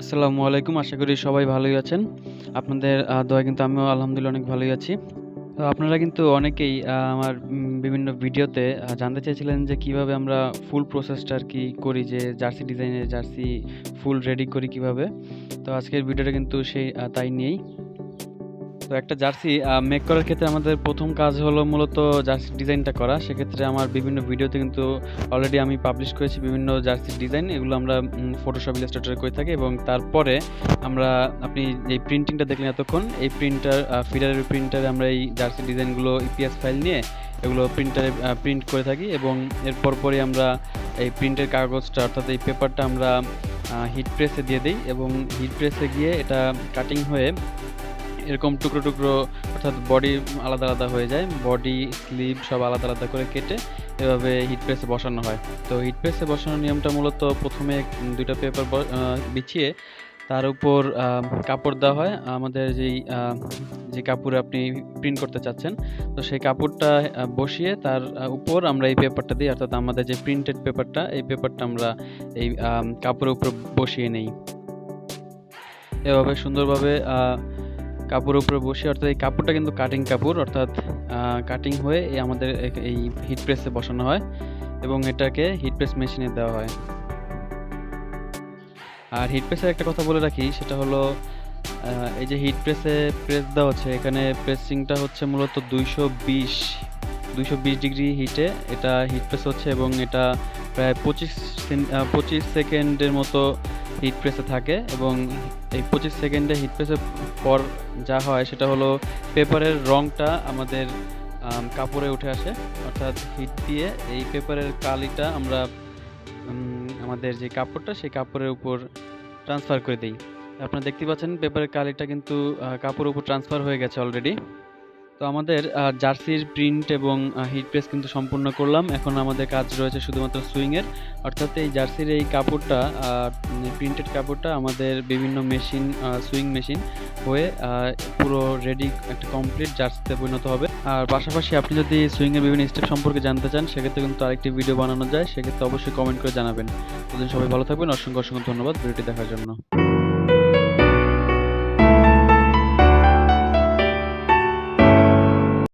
আসসালামু আলাইকুম। আশা করি সবাই ভালোই আছেন। আপনাদের দোয়ায় কিন্তু আমিও আলহামদুলিল্লাহ অনেক ভালোই আছি। তো আপনারা কিন্তু অনেকেই আমার বিভিন্ন ভিডিওতে জানতে চেয়েছিলেন যে কিভাবে আমরা ফুল প্রসেসটা আরকি করি, যে জার্সি ডিজাইনের জার্সি ফুল রেডি করি কিভাবে। তো আজকের ভিডিওটা কিন্তু সেই তাই নিয়েই। তো একটা জার্সি মেক করার ক্ষেত্রে আমাদের ১ম কাজ হলো মূলত জার্সির ডিজাইনটা করা। সেক্ষেত্রে আমার বিভিন্ন ভিডিওতে কিন্তু অলরেডি আমি পাবলিশ করেছি বিভিন্ন জার্সির ডিজাইন। এগুলো আমরা ফটোশপ, ইলাস্ট্রেটরে করে থাকি এবং তারপরে আমরা আপনি যেই প্রিন্টিংটা দেখলেন এতক্ষণ, এই ফিডারের প্রিন্টারে আমরা এই জার্সির ডিজাইনগুলো ইপিএস ফাইল নিয়ে এগুলো প্রিন্টারে প্রিন্ট করে থাকি এবং এর পরপরই আমরা এই প্রিন্টের কাগজটা অর্থাৎ এই পেপারটা আমরা হিট প্রেসে দিয়ে দেই এবং হিট প্রেসে গিয়ে এটা কাটিং হয়ে এরকম টুকরো টুকরো অর্থাৎ বডি আলাদা আলাদা হয়ে যায়। বডি, স্লিভ সব আলাদা আলাদা করে কেটে এভাবে হিট প্রেসে বসানো হয়। তো হিট প্রেসে বসানোর নিয়মটা মূলত প্রথমে ২টা পেপার বিছিয়ে তার উপর কাপড় দেওয়া হয়। আমাদের যে কাপড়ে আপনি প্রিন্ট করতে চাচ্ছেন, তো সেই কাপড়টা বসিয়ে তার উপর আমরা এই পেপারটা দিই, অর্থাৎ আমাদের যে প্রিন্টেড পেপারটা, এই পেপারটা আমরা এই কাপড়ের উপর বসিয়ে নেই। এভাবে সুন্দরভাবে কাপড়ের উপরে বসিয়ে, অর্থাৎ এই কাপড়টা কিন্তু কাটিং কাপড়, অর্থাৎ কাটিং হয়ে আমাদের এই হিট প্রেসে বসানো হয় এবং এটাকে হিট প্রেস মেশিনে দেওয়া হয়। আর হিট প্রেসের একটা কথা বলে রাখি, সেটা হলো এই যে হিট প্রেসে প্রেস দেওয়া হচ্ছে, এখানে প্রেসিংটা হচ্ছে মূলত ২২০ ডিগ্রি হিটে এটা হিট প্রেস হচ্ছে এবং এটা প্রায় ২৫ সেকেন্ডের মতো হিট প্রেসে থাকে এবং এই ২৫ সেকেন্ডে হিট প্রেসের পর যা হয় সেটা হলো পেপারের রংটা আমাদের কাপড়ে উঠে আসে, অর্থাৎ হিট দিয়ে এই পেপারের কালিটা আমরা আমাদের যে কাপড়টা, সেই কাপড়ের উপর ট্রান্সফার করে দিই। আপনারা দেখতে পাচ্ছেন পেপারের কালিটা কিন্তু কাপড়ের উপর ট্রান্সফার হয়ে গেছে অলরেডি। তো আমাদের জার্সির প্রিন্ট এবং হিট প্রেস কিন্তু সম্পূর্ণ করলাম। এখন আমাদের কাজ রয়েছে শুধুমাত্র সুইংয়ের, অর্থাৎ এই জার্সির এই কাপড়টা, প্রিন্টেড কাপড়টা আমাদের বিভিন্ন মেশিন, সুইং মেশিন হয়ে পুরো রেডি একটা কমপ্লিট জার্সিতে পরিণত হবে। আর পাশাপাশি আপনি যদি সুইংয়ের বিভিন্ন স্টেপ সম্পর্কে জানতে চান, সেক্ষেত্রে কিন্তু আরেকটি ভিডিও বানানো যায়, সেক্ষেত্রে অবশ্যই কমেন্ট করে জানাবেন। ততদিন সবাই ভালো থাকবেন। অসংখ্য ধন্যবাদ ভিডিওটি দেখার জন্য।